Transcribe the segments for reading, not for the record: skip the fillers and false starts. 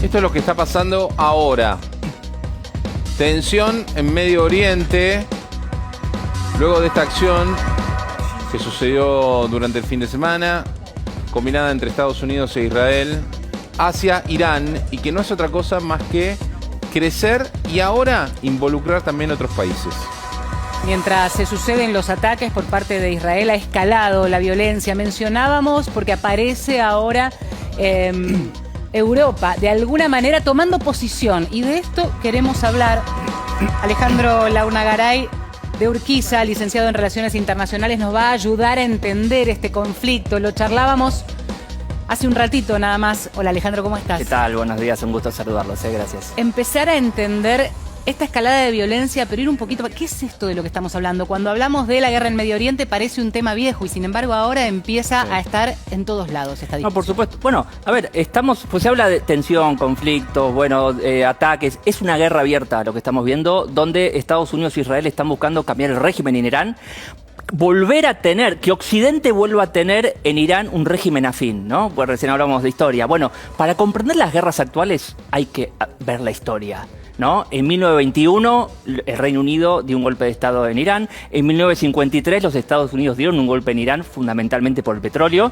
Esto es lo que está pasando ahora. Tensión en Medio Oriente. Luego de esta acción que sucedió durante el fin de semana, combinada entre Estados Unidos e Israel, hacia Irán, y que no es otra cosa más que crecer y ahora involucrar también a otros países. Mientras se suceden los ataques por parte de Israel, ha escalado la violencia. Mencionábamos porque aparece ahora Europa, de alguna manera tomando posición. Y de esto queremos hablar. Alejandro Launagaray de Urquiza, licenciado en Relaciones Internacionales, nos va a ayudar a entender este conflicto. Lo charlábamos hace un ratito nada más. Hola Alejandro, ¿cómo estás? ¿Qué tal? Buenos días, un gusto saludarlos, gracias. Empezar a entender esta escalada de violencia, pero ir un poquito... ¿Qué es esto de lo que estamos hablando? Cuando hablamos de la guerra en Medio Oriente parece un tema viejo y sin embargo ahora empieza a estar en todos lados esta discusión. No, por supuesto. Bueno, a ver, pues se habla de tensión, conflictos, ataques. Es una guerra abierta lo que estamos viendo, donde Estados Unidos e Israel están buscando cambiar el régimen en Irán, volver a tener, que Occidente vuelva a tener en Irán un régimen afín, ¿no? Pues recién hablamos de historia. Bueno, para comprender las guerras actuales hay que ver la historia, ¿no? En 1921 el Reino Unido dio un golpe de Estado en Irán. En 1953 los Estados Unidos dieron un golpe en Irán, fundamentalmente por el petróleo.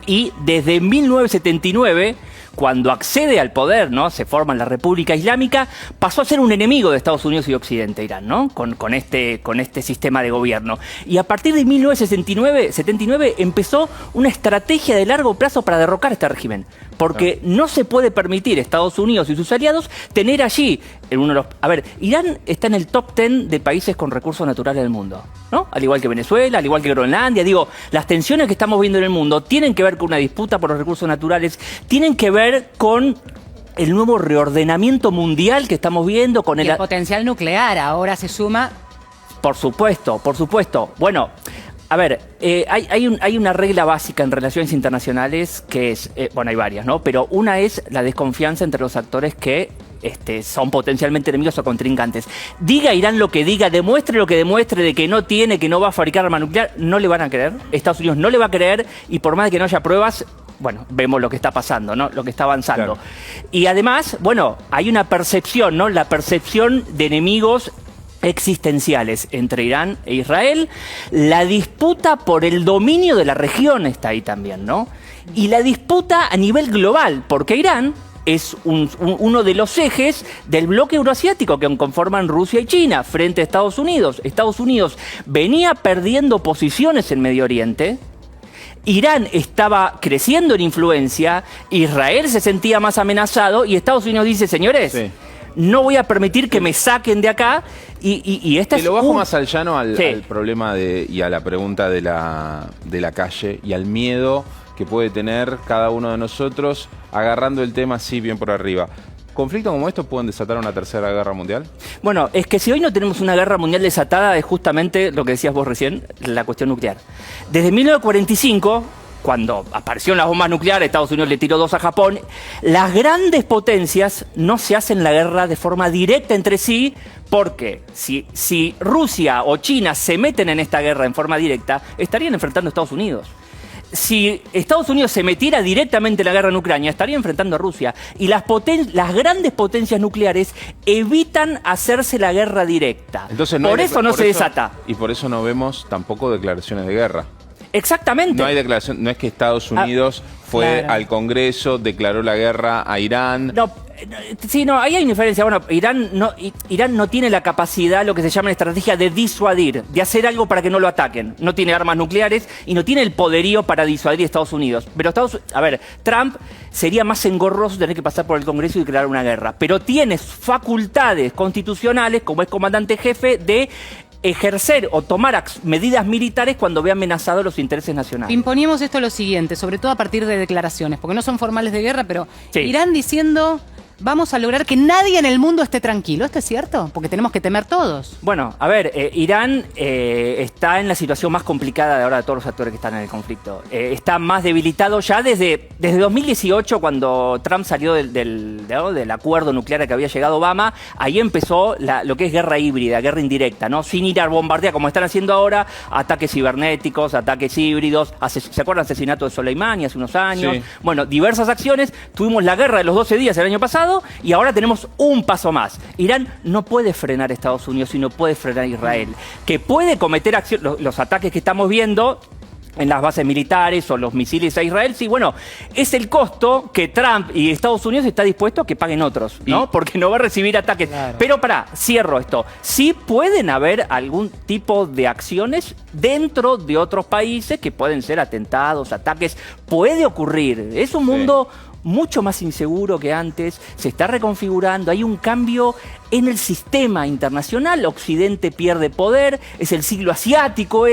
Y desde 1979, cuando accede al poder, ¿no? Se forma la República Islámica, pasó a ser un enemigo de Estados Unidos y Occidente, Irán, ¿no? Con este sistema de gobierno. Y a partir de 1979 empezó una estrategia de largo plazo para derrocar este régimen. Porque no se puede permitir Estados Unidos y sus aliados tener allí uno de los... A ver, Irán está en el top 10 de países con recursos naturales del mundo, ¿no? Al igual que Venezuela, al igual que Groenlandia. Digo, las tensiones que estamos viendo en el mundo tienen que ver con una disputa por los recursos naturales, tienen que ver con el nuevo reordenamiento mundial que estamos viendo, con el potencial nuclear ahora se suma. Por supuesto, por supuesto. Bueno, a ver, hay una regla básica en relaciones internacionales que es, bueno, hay varias, ¿no? Pero una es la desconfianza entre los actores que son potencialmente enemigos o contrincantes. Diga Irán lo que diga, demuestre lo que demuestre de que no tiene, que no va a fabricar arma nuclear, no le van a creer. Estados Unidos no le va a creer y por más de que no haya pruebas, bueno, vemos lo que está pasando, ¿no? Lo que está avanzando. Claro. Y además, bueno, hay una percepción, ¿no? La percepción de enemigos existenciales entre Irán e Israel. La disputa por el dominio de la región está ahí también, ¿no? Y la disputa a nivel global, porque Irán es uno de los ejes del bloque euroasiático que conforman Rusia y China frente a Estados Unidos. Estados Unidos venía perdiendo posiciones en Medio Oriente. Irán estaba creciendo en influencia, Israel se sentía más amenazado y Estados Unidos dice, señores, sí, no voy a permitir que me saquen de acá. Y esta te lo bajo más al llano al problema y a la pregunta de la calle y al miedo que puede tener cada uno de nosotros agarrando el tema así bien por arriba. ¿Conflictos como estos pueden desatar una tercera guerra mundial? Bueno, es que si hoy no tenemos una guerra mundial desatada es justamente lo que decías vos recién, la cuestión nuclear. Desde 1945, cuando aparecieron las bombas nucleares, Estados Unidos le tiró 2 a Japón, las grandes potencias no se hacen la guerra de forma directa entre sí, porque si Rusia o China se meten en esta guerra en forma directa, estarían enfrentando a Estados Unidos. Si Estados Unidos se metiera directamente en la guerra en Ucrania, estaría enfrentando a Rusia. Y las grandes potencias nucleares evitan hacerse la guerra directa. Entonces, por eso no se desata. Y por eso no vemos tampoco declaraciones de guerra. Exactamente. No hay declaración, no es que Estados Unidos fue al Congreso, declaró la guerra a Irán. No, sí, no, ahí hay una diferencia. Bueno, Irán no tiene la capacidad, lo que se llama estrategia de disuadir, de hacer algo para que no lo ataquen. No tiene armas nucleares y no tiene el poderío para disuadir a Estados Unidos. Pero Trump sería más engorroso tener que pasar por el Congreso y declarar una guerra. Pero tiene facultades constitucionales, como es comandante jefe, de ejercer o tomar medidas militares cuando ve amenazados los intereses nacionales. Imponíamos esto lo siguiente, sobre todo a partir de declaraciones, porque no son formales de guerra, pero sí. Irán diciendo vamos a lograr que nadie en el mundo esté tranquilo. ¿Esto es cierto? Porque tenemos que temer todos. Bueno, a ver, Irán está en la situación más complicada de ahora de todos los actores que están en el conflicto. Está más debilitado ya desde 2018, cuando Trump salió del acuerdo nuclear que había llegado Obama. Ahí empezó lo que es guerra híbrida, guerra indirecta, ¿no? Sin ir a bombardear, como están haciendo ahora, ataques cibernéticos, ataques híbridos. ¿Se acuerdan del asesinato de Soleimani hace unos años? Sí. Bueno, diversas acciones. Tuvimos la guerra de los 12 días el año pasado y ahora tenemos un paso más. Irán no puede frenar a Estados Unidos y no puede frenar a Israel. Que puede cometer los ataques que estamos viendo en las bases militares o los misiles a Israel, sí, bueno, es el costo que Trump y Estados Unidos está dispuesto a que paguen otros, ¿no? Porque no va a recibir ataques. Claro. Pero cierro esto. Sí pueden haber algún tipo de acciones dentro de otros países que pueden ser atentados, ataques. Puede ocurrir. Es un mundo mucho más inseguro que antes, se está reconfigurando, hay un cambio en el sistema internacional, Occidente pierde poder, es el siglo asiático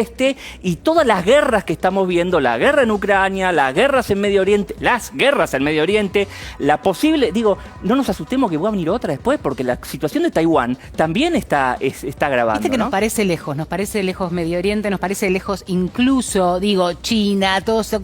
y todas las guerras que estamos viendo, la guerra en Ucrania, las guerras en Medio Oriente, la posible, no nos asustemos que va a venir otra después, porque la situación de Taiwán también está agravando. Viste que nos parece lejos Medio Oriente, nos parece lejos incluso, China, todo eso.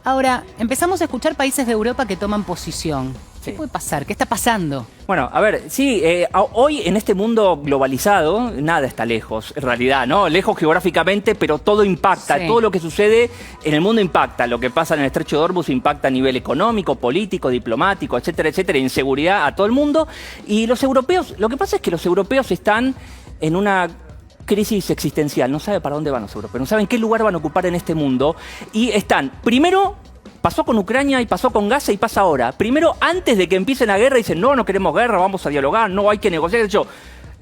Ahora, empezamos a escuchar países de Europa que toman posición. ¿Qué puede pasar? ¿Qué está pasando? Bueno, a ver, sí, hoy en este mundo globalizado, nada está lejos, en realidad, ¿no? Lejos geográficamente, pero todo impacta. Sí. Todo lo que sucede en el mundo impacta. Lo que pasa en el Estrecho de Hormuz impacta a nivel económico, político, diplomático, etcétera, etcétera, inseguridad a todo el mundo. Y los europeos, lo que pasa es que los europeos están en una crisis existencial, no saben para dónde van los europeos, no saben qué lugar van a ocupar en este mundo y están, primero, pasó con Ucrania y pasó con Gaza y pasa ahora. Primero, antes de que empiece la guerra, dicen, no queremos guerra, vamos a dialogar, no hay que negociar. De hecho,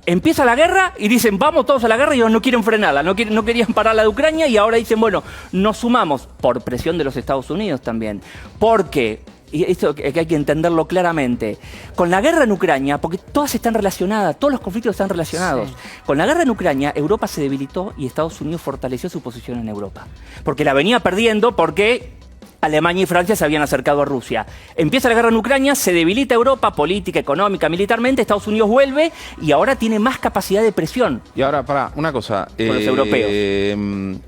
empieza la guerra y dicen, vamos todos a la guerra y ellos no quieren frenarla, no querían parar la de Ucrania y ahora dicen, bueno, nos sumamos por presión de los Estados Unidos también, porque y esto que hay que entenderlo claramente, con la guerra en Ucrania, porque todas están relacionadas, todos los conflictos están relacionados. Sí. Con la guerra en Ucrania, Europa se debilitó y Estados Unidos fortaleció su posición en Europa. Porque la venía perdiendo porque Alemania y Francia se habían acercado a Rusia. Empieza la guerra en Ucrania, se debilita Europa, política, económica, militarmente, Estados Unidos vuelve y ahora tiene más capacidad de presión. Y ahora, una cosa. Con los europeos.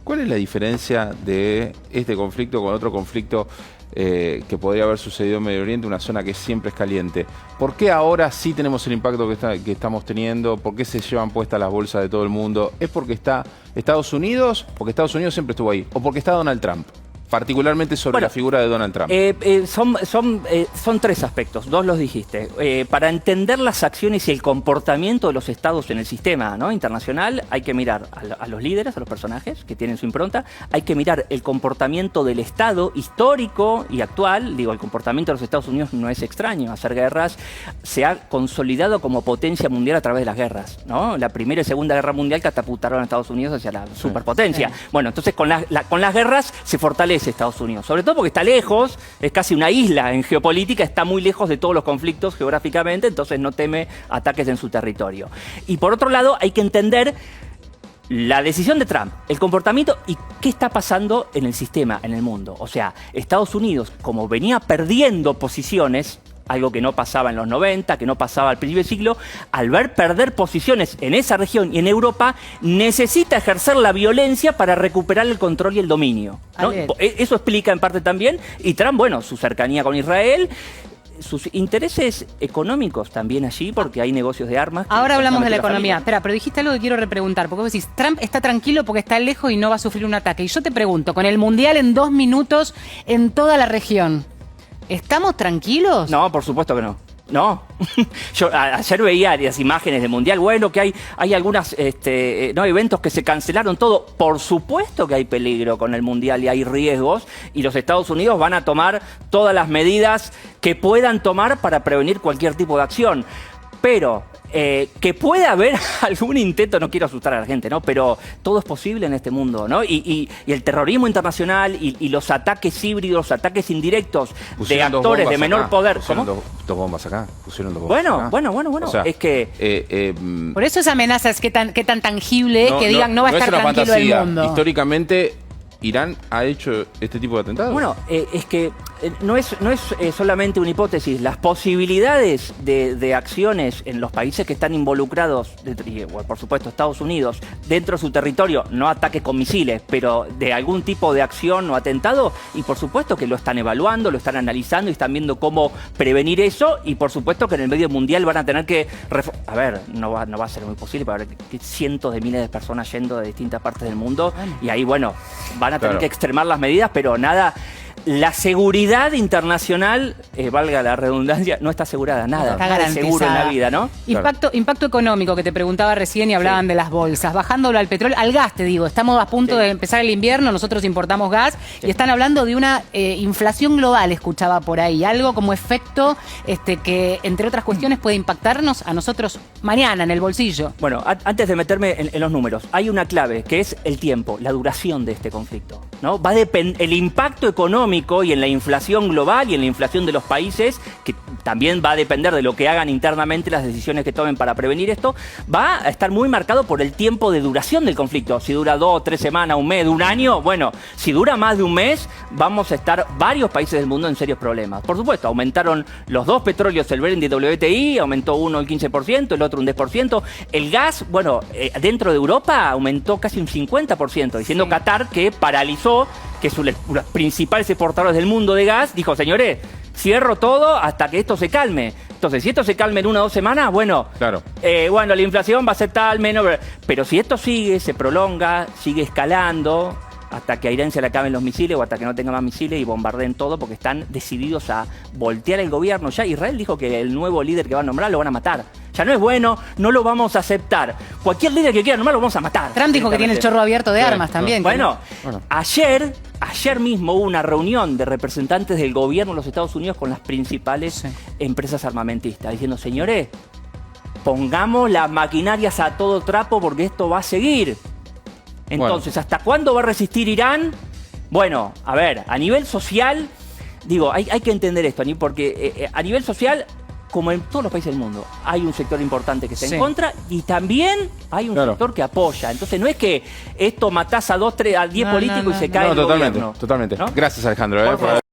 ¿Cuál es la diferencia de este conflicto con otro conflicto que podría haber sucedido en Medio Oriente, una zona que siempre es caliente? ¿Por qué ahora sí tenemos el impacto que estamos teniendo? ¿Por qué se llevan puestas las bolsas de todo el mundo? ¿Es porque está Estados Unidos? Porque Estados Unidos siempre estuvo ahí. ¿O porque está Donald Trump? Particularmente sobre la figura de Donald Trump. Son tres aspectos, dos los dijiste. Para entender las acciones y el comportamiento de los estados en el sistema, ¿no?, internacional, hay que mirar a los líderes, a los personajes que tienen su impronta, hay que mirar el comportamiento del Estado histórico y actual. El comportamiento de los Estados Unidos no es extraño. Hacer guerras se ha consolidado como potencia mundial a través de las guerras, ¿no? La Primera y Segunda Guerra Mundial catapultaron a Estados Unidos hacia la superpotencia. Bueno, entonces con las guerras se fortalece Estados Unidos, sobre todo porque está lejos, es casi una isla en geopolítica, está muy lejos de todos los conflictos geográficamente, entonces no teme ataques en su territorio. Y por otro lado, hay que entender la decisión de Trump, el comportamiento y qué está pasando en el sistema, en el mundo. O sea, Estados Unidos, como venía perdiendo posiciones, algo que no pasaba en los 90, que no pasaba al principio del siglo, al ver perder posiciones en esa región y en Europa, necesita ejercer la violencia para recuperar el control y el dominio, ¿no? Eso explica en parte también, y Trump, bueno, su cercanía con Israel, sus intereses económicos también allí, porque hay negocios de armas. Ahora hablamos de la economía. Espera, pero dijiste algo que quiero repreguntar, porque vos decís, Trump está tranquilo porque está lejos y no va a sufrir un ataque. Y yo te pregunto, con el Mundial en 2 minutos en toda la región, ¿estamos tranquilos? No, por supuesto que no. No. Yo ayer veía las imágenes del Mundial. Bueno, que hay algunos eventos que se cancelaron, todo. Por supuesto que hay peligro con el Mundial y hay riesgos. Y los Estados Unidos van a tomar todas las medidas que puedan tomar para prevenir cualquier tipo de acción. Pero que pueda haber algún intento, no quiero asustar a la gente, ¿no?, pero todo es posible en este mundo, ¿no? Y el terrorismo internacional y los ataques híbridos, los ataques indirectos de actores de menor poder. Pusieron dos bombas acá. Pusieron dos bombas acá. Bueno. O sea, es que por eso esa amenaza es qué tan tangible es que digan no va a estar tranquilo el mundo. Históricamente ¿Irán ha hecho este tipo de atentados? Bueno, es que no es solamente una hipótesis. Las posibilidades de acciones en los países que están involucrados, por supuesto Estados Unidos, dentro de su territorio, no ataque con misiles, pero de algún tipo de acción o atentado, y por supuesto que lo están evaluando, lo están analizando y están viendo cómo prevenir eso, y por supuesto que en el medio mundial van a tener que... A ver, no va a ser muy posible, para haber cientos de miles de personas yendo de distintas partes del mundo, y ahí, bueno, van a tener que extremar las medidas, pero nada... La seguridad internacional, valga la redundancia, no está asegurada, nada. Está Nada es seguro en la vida, ¿no? Impacto económico que te preguntaba recién y hablaban de las bolsas. Bajándolo al petróleo, al gas te digo, estamos a punto de empezar el invierno, nosotros importamos gas y están hablando de una inflación global, escuchaba por ahí, algo como efecto que, entre otras cuestiones, puede impactarnos a nosotros mañana en el bolsillo. Bueno, antes de meterme en los números, hay una clave que es el tiempo, la duración de este conflicto, ¿no? Va a depender el impacto económico y en la inflación global y en la inflación de los países, que también va a depender de lo que hagan internamente, las decisiones que tomen para prevenir esto, va a estar muy marcado por el tiempo de duración del conflicto. Si dura 2, 3 semanas, un mes, un año, bueno, si dura más de un mes, vamos a estar varios países del mundo en serios problemas. Por supuesto, aumentaron los dos petróleos, el Brent y el WTI, aumentó uno el 15%, el otro un 10%. El gas, bueno, dentro de Europa aumentó casi un 50%, diciendo Qatar que paralizó, que es uno de los principales exportadores del mundo de gas, dijo, señores, cierro todo hasta que esto se calme. Entonces, si esto se calme en 1 o 2 semanas, bueno, claro. Bueno, la inflación va a ser tal, menos... Pero si esto sigue, se prolonga, sigue escalando, hasta que a Irán se le acaben los misiles o hasta que no tenga más misiles y bombardeen todo, porque están decididos a voltear el gobierno. Ya Israel dijo que el nuevo líder que va a nombrar lo van a matar. Ya no es bueno, no lo vamos a aceptar. Cualquier líder que quiera nombrar lo vamos a matar. Trump dijo que tiene el chorro abierto de armas también. Bueno, ayer mismo hubo una reunión de representantes del gobierno de los Estados Unidos con las principales empresas armamentistas, diciendo, señores, pongamos las maquinarias a todo trapo porque esto va a seguir. Entonces, ¿hasta cuándo va a resistir Irán? Bueno, a ver, a nivel social, digo, hay que entender esto, porque a nivel social, como en todos los países del mundo, hay un sector importante que está en contra y también hay un sector que apoya. Entonces, no es que esto matás a 2, 3, a 10 políticos y se cae el gobierno. Totalmente. ¿No? Gracias, Alejandro.